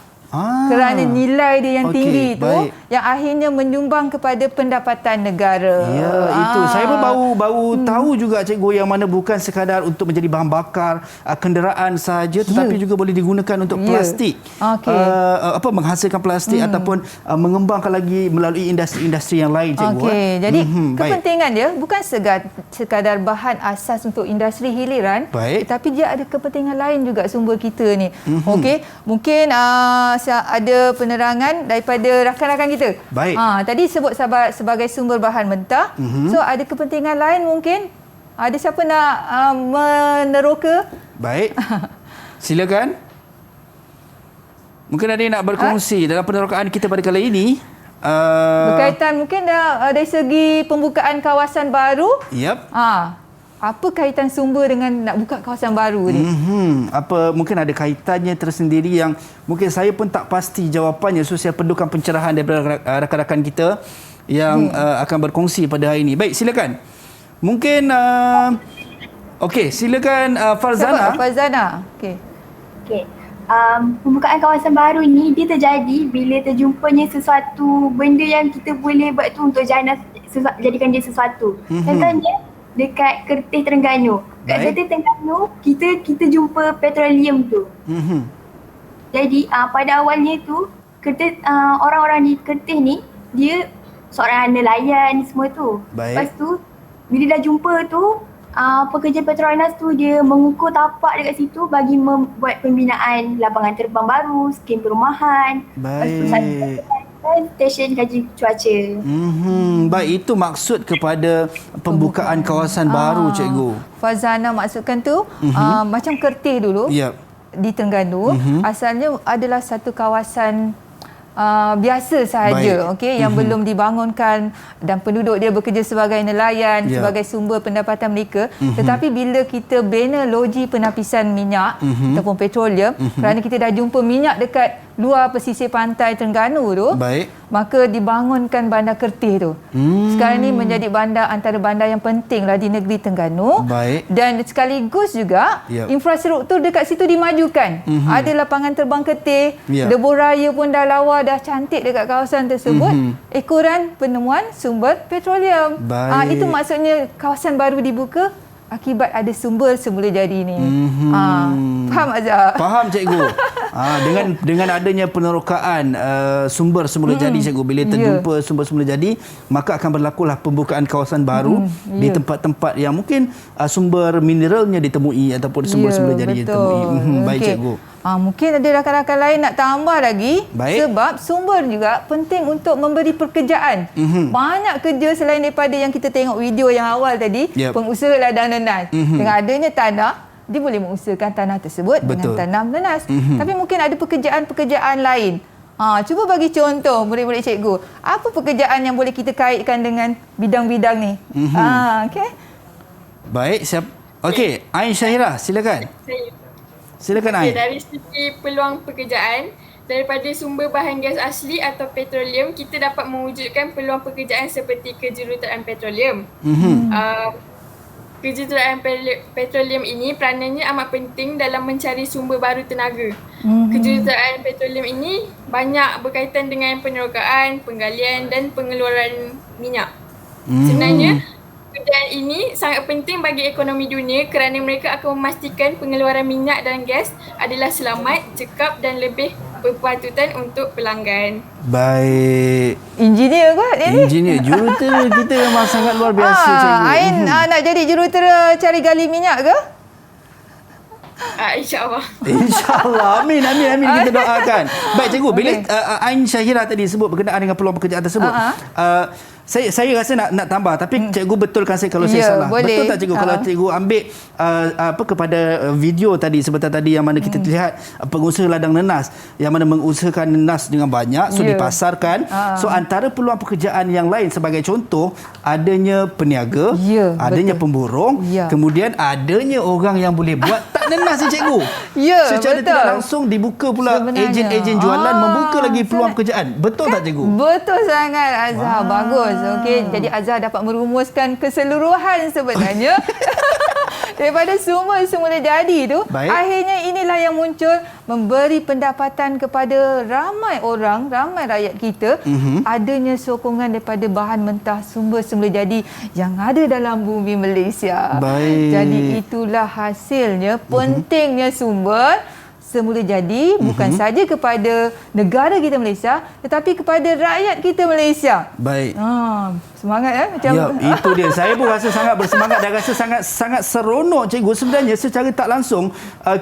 Kerana nilai dia yang tinggi tu yang akhirnya menyumbang kepada pendapatan negara. Ya, itu. Saya pun baru tahu juga cikgu yang mana bukan sekadar untuk menjadi bahan bakar kenderaan sahaja, tetapi juga boleh digunakan untuk plastik. Menghasilkan plastik ataupun mengembangkan lagi melalui industri-industri yang lain cikgu. Jadi kepentingan dia bukan sekadar bahan asas untuk industri hiliran, tetapi dia ada kepentingan lain juga sumber kita ni. Okey, mungkin ada penerangan daripada rakan-rakan kita. Baik. Tadi sebut sebagai sumber bahan mentah. So ada kepentingan lain mungkin. Ada siapa nak meneroka? Baik. Silakan. Mungkin ada yang nak berkongsi dalam penerokaan kita pada kali ini. Berkaitan mungkin dari segi pembukaan kawasan baru. Apa kaitan sumber dengan nak buka kawasan baru ni? Mungkin ada kaitannya tersendiri yang mungkin saya pun tak pasti jawapannya. So saya perlukan pencerahan daripada rakan-rakan kita yang akan berkongsi pada hari ini. Baik, silakan. Mungkin silakan Farzana. Farzana. Okey. Pembukaan kawasan baru ni dia terjadi bila terjumpanya sesuatu benda yang kita boleh buat tu untuk jadikan dia sesuatu. Contohnya dekat Kertih Terengganu. Kat Kertih Terengganu kita jumpa petroleum tu. Jadi pada awalnya tu orang-orang di Kertih ni dia seorang nelayan semua tu. Lepas tu bila dah jumpa tu pekerja Petronas tu dia mengukur tapak dekat situ bagi membuat pembinaan lapangan terbang baru, skim perumahan. Lepas tu stesen kaji cuaca. Baik, itu maksud kepada pembukaan kawasan baru cikgu. Fazana maksudkan tu macam Kertih dulu di Terengganu asalnya adalah satu kawasan biasa sahaja, yang belum dibangunkan dan penduduk dia bekerja sebagai nelayan, sebagai sumber pendapatan mereka. Tetapi bila kita bina loji penapisan minyak ataupun petroleum, kerana kita dah jumpa minyak dekat luar pesisir pantai Terengganu tu, maka dibangunkan bandar Kertih tu. Sekarang ni menjadi bandar antara bandar yang penting lah di negeri Terengganu. Dan sekaligus juga infrastruktur dekat situ dimajukan. Ada lapangan terbang Kertih, lebuh raya pun dah lawa, dah cantik dekat kawasan tersebut. Ekoran penemuan sumber petroleum. Itu maksudnya kawasan baru dibuka akibat ada sumber semula jadi ni. Faham Azhar? Faham cikgu. Dengan adanya penerokaan sumber semula jadi cikgu, bila terjumpa sumber semula jadi, maka akan berlakulah pembukaan kawasan baru di tempat-tempat yang mungkin sumber mineralnya ditemui ataupun sumber semula jadi ditemui. Baik cikgu. Mungkin ada rakan-rakan lain nak tambah lagi. Sebab sumber juga penting untuk memberi pekerjaan. Banyak kerja selain daripada yang kita tengok video yang awal tadi, pengusaha ladang nenas. Dengan adanya tanah, dia boleh mengusahakan tanah tersebut dengan tanam nenas. Tapi mungkin ada pekerjaan-pekerjaan lain. Cuba bagi contoh murid-murid cikgu. Apa pekerjaan yang boleh kita kaitkan dengan bidang-bidang ni? Baik, okey, Ain Syahira, silakan. Silakan Ain. Dari segi peluang pekerjaan, daripada sumber bahan gas asli atau petroleum, kita dapat mewujudkan peluang pekerjaan seperti kejuruteraan petroleum. Kejuruteraan petroleum ini peranannya amat penting dalam mencari sumber baru tenaga. Kejuruteraan petroleum ini banyak berkaitan dengan penerokaan, penggalian dan pengeluaran minyak. Sebenarnya, pekerjaan ini sangat penting bagi ekonomi dunia kerana mereka akan memastikan pengeluaran minyak dan gas adalah selamat, cekap dan lebih berpatutan untuk pelanggan. Baik. Engineer kot dia ni. Engineer. Jurutera kita memang sangat luar biasa, cikgu. Ain nak jadi jurutera cari gali minyak ke? InsyaAllah. InsyaAllah. Amin. Kita doakan. Baik, cikgu. Bila Ain Syahira tadi sebut berkenaan dengan peluang pekerjaan tersebut. Saya rasa nak tambah, tapi cikgu betulkan saya kalau saya salah. Boleh. Betul tak cikgu kalau cikgu ambil kepada video tadi sebentar tadi yang mana kita lihat pengusaha ladang nenas yang mana mengusahakan nenas dengan banyak dipasarkan. So antara peluang pekerjaan yang lain sebagai contoh adanya peniaga, adanya pemborong, kemudian adanya orang yang boleh buat tak nenas cikgu. Secara tidak langsung dibuka pula ejen-ejen jualan membuka lagi peluang pekerjaan. Betul tak cikgu? Betul sangat Azhar. Bagus. Okey, jadi Azhar dapat merumuskan keseluruhan sebenarnya daripada sumber semula jadi tu. Akhirnya inilah yang muncul memberi pendapatan kepada ramai orang, ramai rakyat kita, adanya sokongan daripada bahan mentah sumber semula jadi yang ada dalam bumi Malaysia. Jadi itulah hasilnya pentingnya sumber semula jadi bukan saja kepada negara kita Malaysia tetapi kepada rakyat kita Malaysia. Baik. Semangat macam itu dia. Saya pun rasa sangat bersemangat dan rasa sangat seronok cikgu. Sebenarnya secara tak langsung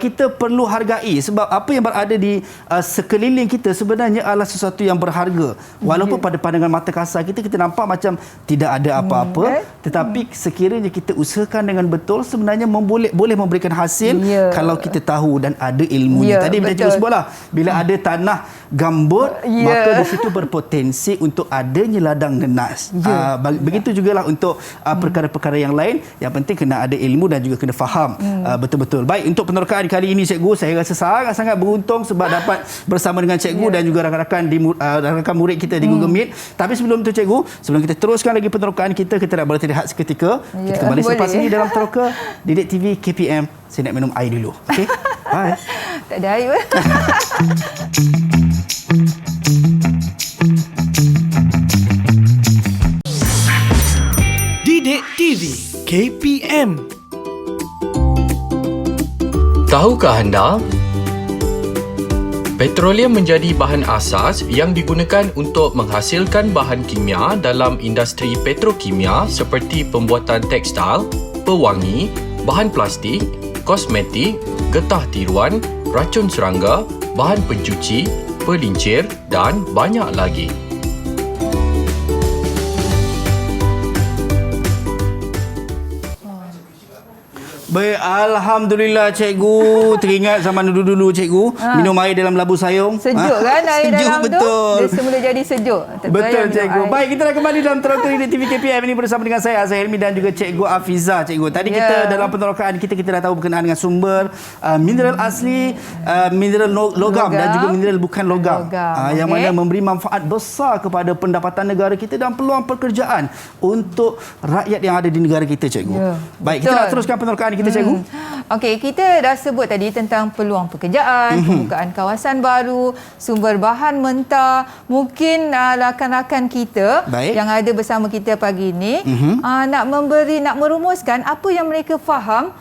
kita perlu hargai sebab apa yang berada di sekeliling kita sebenarnya adalah sesuatu yang berharga. Walaupun pada pandangan mata kasar kita nampak macam tidak ada apa-apa, tetapi sekiranya kita usahakan dengan betul sebenarnya boleh memberikan hasil kalau kita tahu dan ada ilmunya. Tadi bila cikgu sebutlah bila ada tanah gambut maka di situ berpotensi untuk adanya ladang nenas. Begitu jugalah untuk perkara-perkara yang lain. Yang penting kena ada ilmu dan juga kena faham betul-betul. Baik, untuk penerokaan kali ini cikgu, saya rasa sangat-sangat beruntung sebab dapat bersama dengan cikgu dan juga rakan-rakan murid kita di Google Meet. Tapi sebelum tu cikgu, sebelum kita teruskan lagi penerokaan kita nak berehat seketika. Kita kembali selepas ini dalam Teroka Didik TV KPM. Saya nak minum air dulu. Okey? Bye. Tak ada air. Didik TV KPM. Tahukah anda? Petroleum menjadi bahan asas yang digunakan untuk menghasilkan bahan kimia dalam industri petrokimia seperti pembuatan tekstil, pewangi, bahan plastik, kosmetik, getah tiruan, racun serangga, bahan pencuci, pelincir dan banyak lagi. Baik, alhamdulillah cikgu. Teringat zaman dulu-dulu cikgu minum air dalam labu sayung. Sejuk kan air sejuk, dalam betul. tu. Dia semula jadi sejuk. Betul cikgu. Baik, kita dah kembali dalam Teroka Didik TV KPM ini bersama dengan saya Azhar Helmi dan juga cikgu Afizah cikgu. Tadi kita dalam penerokaan kita dah tahu berkenaan dengan sumber mineral asli, mineral logam dan juga mineral bukan logam. Yang mana memberi manfaat besar kepada pendapatan negara kita dan peluang pekerjaan untuk rakyat yang ada di negara kita cikgu. Baik, kita nak teruskan penerokaan kita cikgu. Okey, kita dah sebut tadi tentang peluang pekerjaan, pembukaan kawasan baru, sumber bahan mentah. Mungkin rakan-rakan kita yang ada bersama kita pagi ini nak merumuskan apa yang mereka faham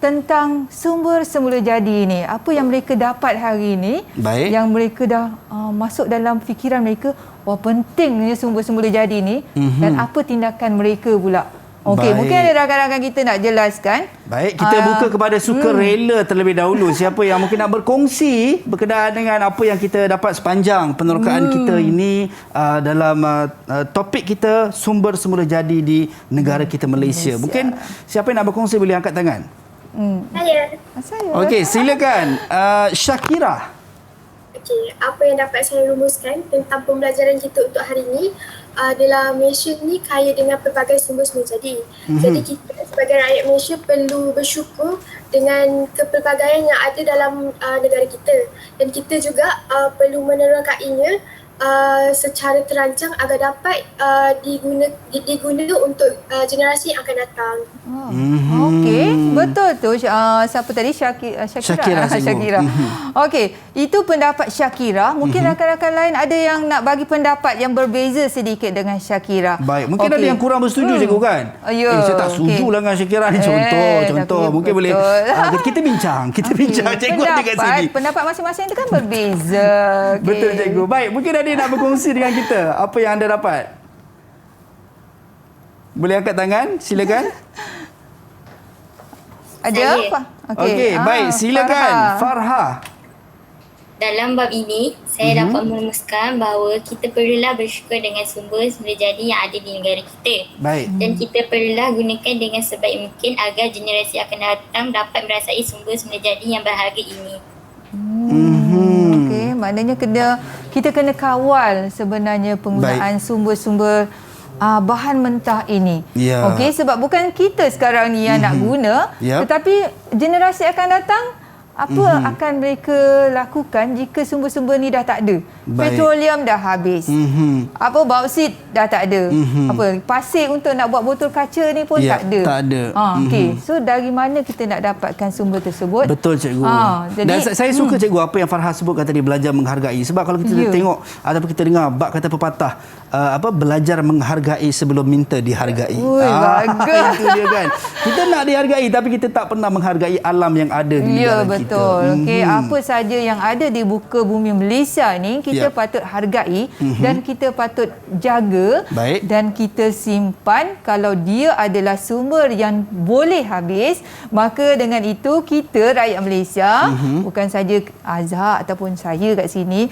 tentang sumber semula jadi ini. Apa yang mereka dapat hari ini yang mereka dah masuk dalam fikiran mereka, wah pentingnya sumber semula jadi ini dan apa tindakan mereka pula. Okey, mungkin ada rakan-rakan kita nak jelaskan. Baik, kita buka kepada sukarela terlebih dahulu. Siapa yang mungkin nak berkongsi berkenaan dengan apa yang kita dapat sepanjang penerokaan kita ini dalam topik kita sumber semula jadi di negara kita Malaysia. Mungkin siapa yang nak berkongsi boleh angkat tangan. Saya. Okey, silakan. Syakira. Okey, apa yang dapat saya rumuskan tentang pembelajaran kita untuk hari ini adalah Malaysia ni kaya dengan pelbagai sumber semula jadi. Jadi kita sebagai rakyat Malaysia perlu bersyukur dengan kepelbagaian yang ada dalam negara kita. Dan kita juga perlu menerangkainya secara terancang agar dapat diguna untuk generasi yang akan datang. Okey, betul tu. Siapa tadi? Syakira. Syakira. Okey, itu pendapat Syakira. Mungkin rakan-rakan lain ada yang nak bagi pendapat yang berbeza sedikit dengan Syakira. Baik, mungkin ada yang kurang bersetuju cikgu kan? Saya tak setuju lah dengan Syakira ni. Contoh. Mungkin boleh kita bincang. Cikgu ada kat sini. Pendapat masing-masing itu kan berbeza. Betul cikgu. Baik, mungkin ada nak berkongsi dengan kita apa yang anda dapat. Boleh angkat tangan, silakan. Ada apa? Okey, baik, silakan Farha. Dalam bab ini, saya dapat merumuskan bahawa kita perlulah bersyukur dengan sumber jadi yang ada di negara kita. Baik. Dan kita perlulah gunakan dengan sebaik mungkin agar generasi akan datang dapat merasai sumber jadi yang berharga ini. Okey, maknanya kita kena kawal sebenarnya penggunaan sumber-sumber bahan mentah ini. Okey, sebab bukan kita sekarang ni yang nak guna, tetapi generasi akan datang akan mereka lakukan jika sumber-sumber ni dah tak ada? Petroleum dah habis. Bauksit dah tak ada. Pasir untuk nak buat botol kaca ni pun tak ada. Tak ada. Okey. So dari mana kita nak dapatkan sumber tersebut? Betul cikgu. Dan saya suka cikgu apa yang Farha sebutkan tadi, belajar menghargai. Sebab kalau kita tengok ataupun kita dengar bab kata pepatah, belajar menghargai sebelum minta dihargai. Bagus. Itu dia kan. Kita nak dihargai tapi kita tak pernah menghargai alam yang ada di negara kita. Betul. Okey, apa saja yang ada di muka bumi Malaysia ni kita patut hargai dan kita patut jaga dan kita simpan. Kalau dia adalah sumber yang boleh habis, maka dengan itu kita rakyat Malaysia, bukan saja Azhar ataupun saya kat sini,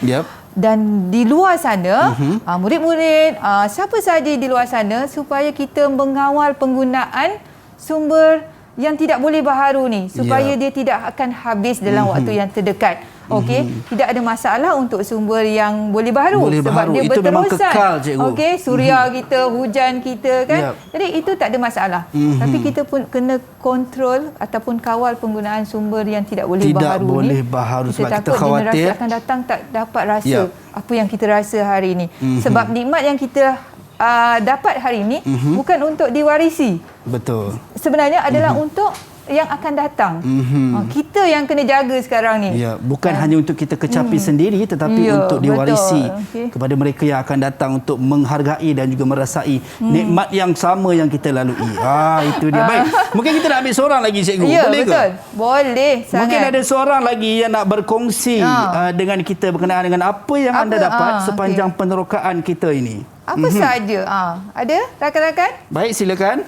dan di luar sana, murid-murid, siapa saja di luar sana, supaya kita mengawal penggunaan sumber yang tidak boleh baharu ni, supaya dia tidak akan habis dalam waktu yang terdekat. Okey, tidak ada masalah untuk sumber yang boleh baharu sebab dia itu memang kekal, berterusan. Okey, suria kita, hujan kita kan. Jadi itu tak ada masalah. Tapi kita pun kena kontrol ataupun kawal penggunaan sumber yang tidak boleh baharu ni. Tidak boleh baharu sebab kita khawatir generasi akan datang tak dapat rasa apa yang kita rasa hari ini. Sebab nikmat yang kita dapat hari ini bukan untuk diwarisi. Betul. Sebenarnya adalah untuk yang akan datang. Kita yang kena jaga sekarang ni. Bukan hanya untuk kita kecapi sendiri tetapi untuk diwarisi kepada mereka yang akan datang untuk menghargai dan juga merasai nikmat yang sama yang kita lalui. Itu dia. Baik. Mungkin kita nak ambil seorang lagi cikgu. Boleh betul. ke? Boleh sangat. Mungkin ada seorang lagi yang nak berkongsi dengan kita berkenaan dengan apa yang anda dapat sepanjang penerokaan kita ini. Apa saja? Ada rakan-rakan? Baik, silakan.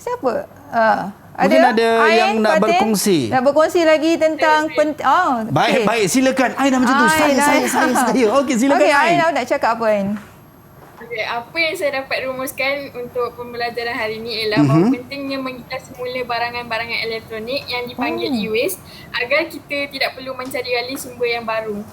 Siapa? Mungkin ada yang nak berkongsi. Nak berkongsi lagi tentang Baik, silakan. Ain dah macam tu. Saya. Okey, silakan. Okey, Ain nak cakap apa, Ain? Okay, apa yang saya dapat rumuskan untuk pembelajaran hari ini ialah bahawa pentingnya mengilas semula barangan-barangan elektronik yang dipanggil e-waste agar kita tidak perlu mencari gali sumber yang baru.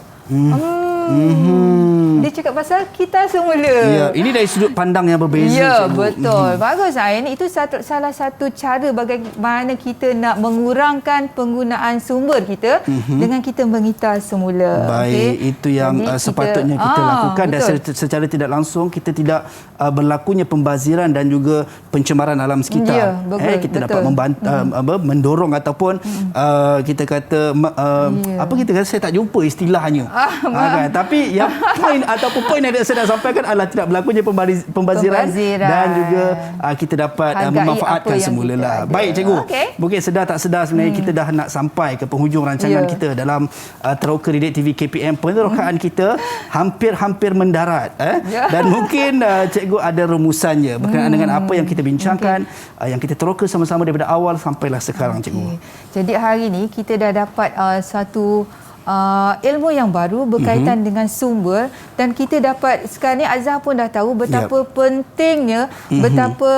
Dia cakap pasal kita semula. Ini dari sudut pandang yang berbeza. Betul. Bagus, Ain. Itu salah satu cara bagaimana kita nak mengurangkan penggunaan sumber kita dengan kita mengitas semula. Baik, itu yang sepatutnya kita lakukan. Dan secara tidak langsung kita tidak berlakunya pembaziran dan juga pencemaran alam sekitar. Kita dapat mendorong ataupun kita kata saya tak jumpa istilahnya. Tapi yang poin yang saya nak sampaikan adalah tidak berlakunya pembaziran dan juga kita dapat memanfaatkan semula. Baik cikgu, mungkin sedar tak sedar sebenarnya kita dah nak sampai ke penghujung rancangan kita dalam Teroka Didik TV KPM. Penerokaan kita hampir mendarat dan mungkin cikgu ada rumusannya berkenaan dengan apa yang kita bincangkan, yang kita teroka sama-sama daripada awal sampailah sekarang cikgu. Jadi hari ini kita dah dapat satu ilmu yang baru berkaitan dengan sumber, dan kita dapat sekarang ni Azhar pun dah tahu betapa pentingnya, betapa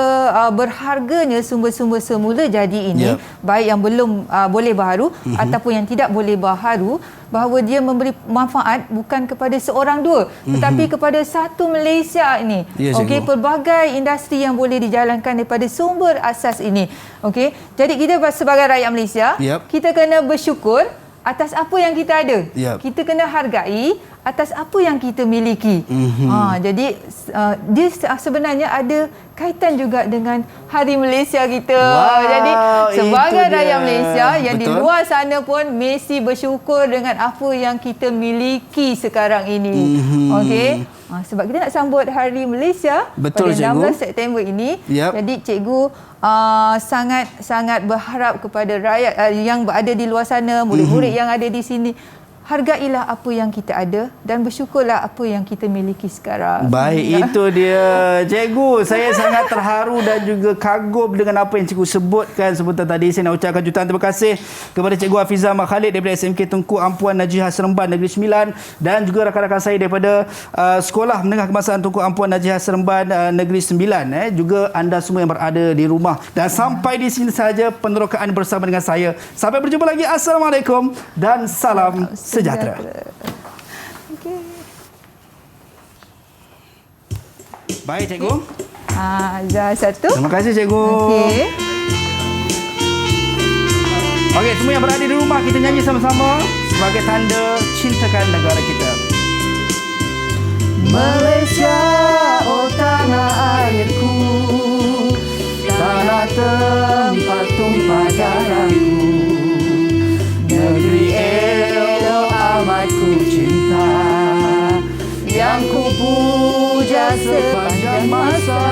berharganya sumber-sumber semula jadi ini, baik yang belum boleh baharu ataupun yang tidak boleh baharu, bahawa dia memberi manfaat bukan kepada seorang dua tetapi kepada satu Malaysia ini. Okey, pelbagai industri yang boleh dijalankan daripada sumber asas ini. Okey, jadi kita sebagai rakyat Malaysia, kita kena bersyukur atas apa yang kita ada. Kita kena hargai atas apa yang kita miliki. Jadi dia sebenarnya ada kaitan juga dengan Hari Malaysia kita. Jadi sebagai rakyat Malaysia yang di luar sana pun mesti bersyukur dengan apa yang kita miliki sekarang ini. Okey. Sebab kita nak sambut Hari Malaysia pada 16 September ini. Jadi cikgu sangat berharap kepada rakyat yang berada di luar sana, murid-murid yang ada di sini, hargailah apa yang kita ada dan bersyukurlah apa yang kita miliki sekarang. Baik, itu dia cikgu. Saya sangat terharu dan juga kagum dengan apa yang cikgu sebutkan sebentar tadi. Saya nak ucapkan jutaan terima kasih kepada Cikgu Hafizah Mak Khalid daripada SMK Tunku Ampuan Najihah Seremban Negeri Sembilan, dan juga rakan-rakan saya daripada Sekolah Menengah Kebangsaan Tunku Ampuan Najihah Seremban Negeri Sembilan. Juga anda semua yang berada di rumah. Dan sampai di sini sahaja penerokaan bersama dengan saya. Sampai berjumpa lagi. Assalamualaikum dan salam sejahtera. Okey. Baik cikgu. Azhar satu. Terima kasih cikgu. Okey. Okey, semua yang berada di rumah, kita nyanyi sama-sama sebagai tanda cintakan negara kita. Malaysia, oh tanah airku, tanah tempat tumpah darahku, negeri elok amat ku cinta, yang ku puja sepanjang masa.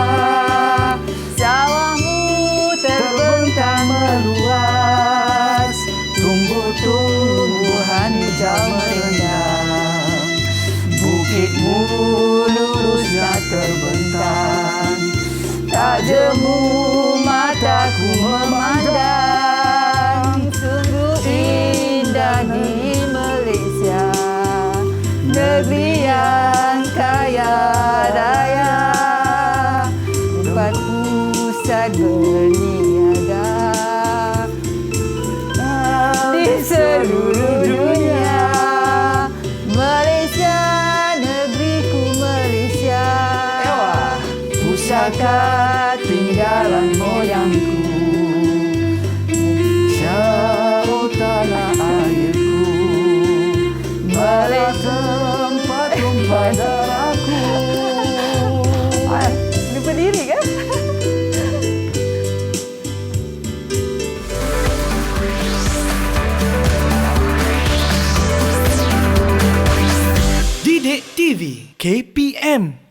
Sawahmu terbentang meluas, tumbuh-tumbuhan hijau merendam, bukitmu lurusnya terbentang, tak jemu mataku memandang. Sungguh indah di Malaysia, negeri yang kaya raya, tempat pusat berniaga di seluruh dunia. Malaysia, negeriku Malaysia, pusaka tinggalan moyangku. Jauh tanah airku, Malaysia tempat tumpah darahku. Lupa diri kan? Didik TV KPM